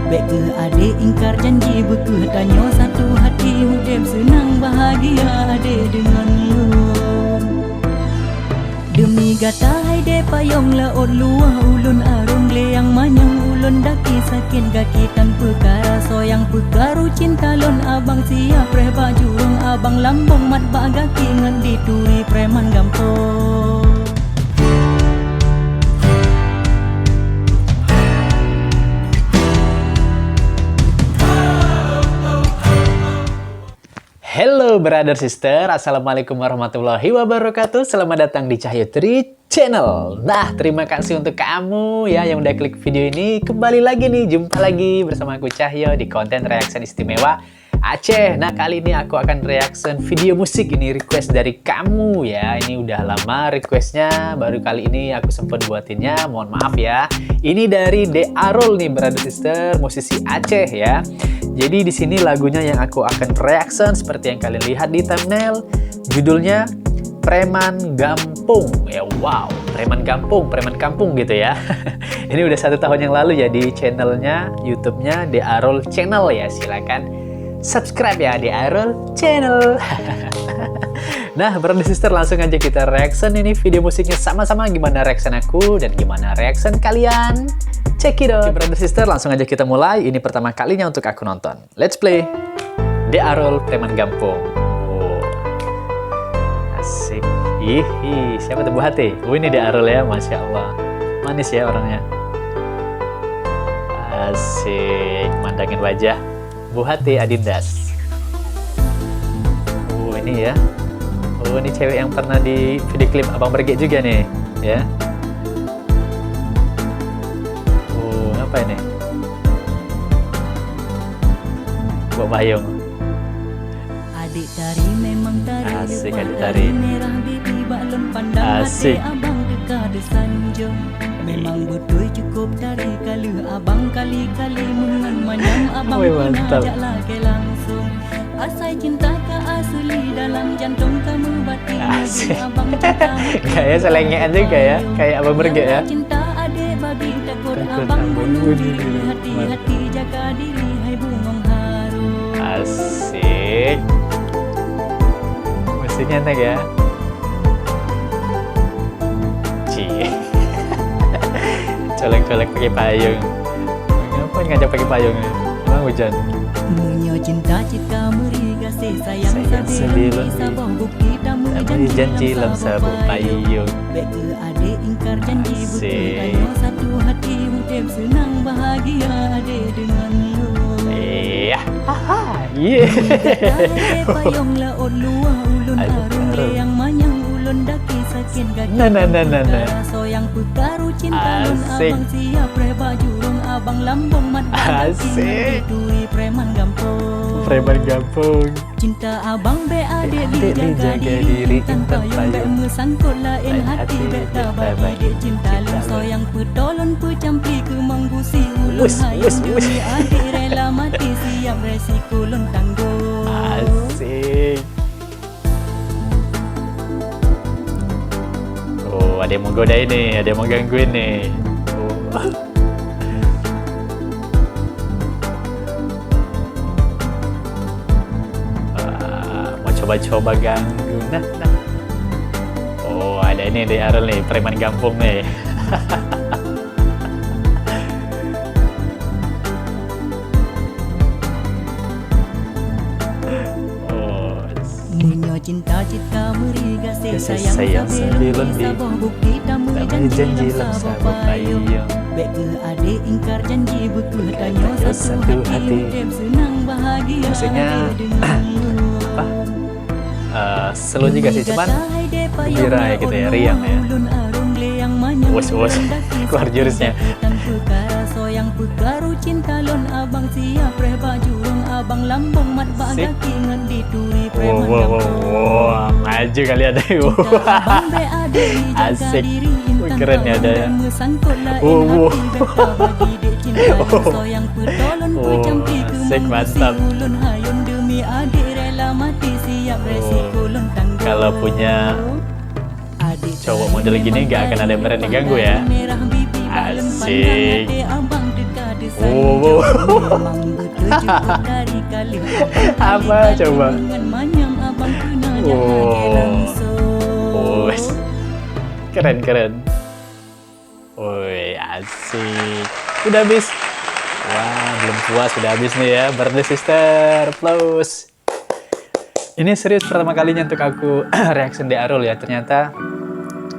Bek ke adik ingkar janji beku tanya satu hati Hudem senang bahagia adik dengan lu. Demi gata hai de payung laut luah ulun arung le yang manyang ulun daki sakit kaki tanpa karaso yang pekaru cinta lon abang siap preh bajurung abang lambung mat bagaki ngan ditui preman gampong. Hello brother sister, assalamualaikum warahmatullahi wabarakatuh. Selamat datang di Cahyo Tri Channel. Nah, terima kasih untuk kamu ya yang udah klik video ini. Kembali lagi nih, jumpa lagi bersama aku Cahyo di konten reaction istimewa Aceh. Nah, kali ini aku akan reaction video musik. Ini request dari kamu ya. Ini udah lama requestnya, baru kali ini aku sempat buatinnya. Mohon maaf ya. Ini dari De Arul nih brother sister, musisi Aceh ya. Jadi di sini lagunya yang aku akan reaction seperti yang kalian lihat di thumbnail. Judulnya Preman Gampung. Ya wow, Preman Gampung, Preman Kampung gitu ya. Ini udah 1 tahun yang lalu ya di channelnya, YouTube-nya De Arul Channel ya. Silakan subscribe ya De Arul Channel. Nah, brother sister, langsung aja kita reaction ini video musiknya sama-sama. Gimana reaction aku dan gimana reaction kalian? Check it out. Oke, brother sister, langsung aja kita mulai. Ini pertama kalinya untuk aku nonton. Let's play. De Arul Preman Gampung. Oh. Asik. Ih, siapa tuh Bu Hati? Oh, ini De Arul ya, Masya Allah. Manis ya orangnya. Asik. Mandangin wajah Bu Hati Adindas. Oh, ini ya. Oh, ini cewek yang pernah di video klip Abang Berge juga nih, ya. Oh, apa ini? Bawa bayung. Adik tari memang tari. Asik, adik tari. Merah bibi balon pandang Asik. hati abang dekade sanjung. Memang betul cukup tari kali abang kali-kali mengan manyam abang mantap. ajak lagi langsung. Asai cinta ke asli dalam jantung kamu batin. Asik. Abang cinta Kayak selengean juga ya, kayak Abang Berge ya. Cinta adik bagi takut Takut abang abang bunuh bunuh diri. diri. Hati-hati jaga diri hai bungong harum. Asik. Musiknya enak ya. Cie. Colek-colek pakai payung. Ngapain ngajak pakai payung nih? Emang hujan? Menyo cinta cita meri kasih sayang Sayang sabilun sabilun sabah bukti tamu Tamu janji lam sabuk payung. Bek ke adik ingkar janji bukti Asik. tanya satu hati hudem senang bahagia adik dengan lu. Iya. Haha. Iya. Payung laut luah ulun Aduh, arung le aduh. yang manyang ulun daki sakit kaki. Nah. So yang putaru cinta lun Asik. abang siap reh bajurung abang lambung mat Asik. ditui preman gampung. Preman Gampung. Cinta abang be adik Adik dijaga dijaga diri diri, tanpa tanpa yang be yang mesangkut lain lain hati hati, be be tabagi tabagi, dek cinta cinta lun so lun. yang petolon pecampli ke manggusi ulun Wus, hayang wus. demi adik rela mati siap resiko lun tanggung. Asik. Oh, ada yang mau godain nih, ada yang mau gangguin nih. Oh. Mau coba-coba ganggu. Nah. Oh, ada ini De Arul nih, Preman Gampung nih. Oh, Menyo cinta cita meri kasih Kasih sayang sayang sabilun sabilun di sabah bukti tamu tamu janji lam lam sabah sabuk payung. payung. Bek ke adik ingkar janji betul tanya tanya satu satu hati hati. hudem senang bahagia Musiknya adik dengan lu. Apa? Slow juga sih, cuman gembira ya gitu ya, riang ya. Wus, keluar jurusnya. Yang pekaru cinta lon abang siap reh bajurung abang lambung mat Sip. bagaki ngan dituri Wow, preman wow, wow, gampung. wow, maju kali ada. Abang be adik dijaga Asik. diri Wih, keren ya ada ya. mesangkut lain Wow, wow. hati beta bagi dek cinta so yang petolon Oh, pecampi ke asik, manggusi mantap. ulun hayun demi adik rela mati siap resiko lon tanggung. Kalau punya Adik cowok model gini nggak akan ada yang berani ganggu ya. merah bibi balon Asik. pandang hati abang dekat desain Wow. memang betul dari kali Apa coba? dengan manyang abang kena Wow. jahat langsung. Wes. Keren. Woi, asik. Udah habis. Wah, belum puas, sudah habis nih ya. Birthday Sister, applause. Ini serius pertama kalinya untuk aku reaction di Arul ya. Ternyata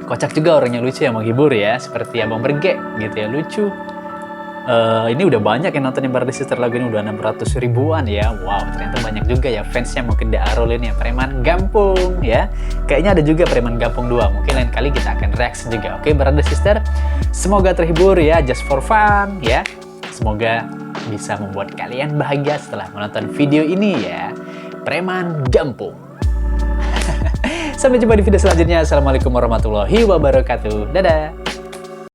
kocak juga, orangnya lucu ya, menghibur ya. Seperti Abang Berge gitu ya, lucu. Ini udah banyak yang nonton yang Birthday Sister lagu ini, udah 600 ribuan ya. Wow, ternyata banyak juga ya fansnya mungkin di Arul ini ya. Preman Gampung ya. Kayaknya ada juga Preman Gampung 2. Mungkin lain kali kita akan reaction juga. Oke, Birthday Sister, semoga terhibur ya, just for fun ya. Semoga bisa membuat kalian bahagia setelah menonton video ini ya. Preman Gampung. Sampai jumpa di video selanjutnya. Assalamualaikum warahmatullahi wabarakatuh. Dadah.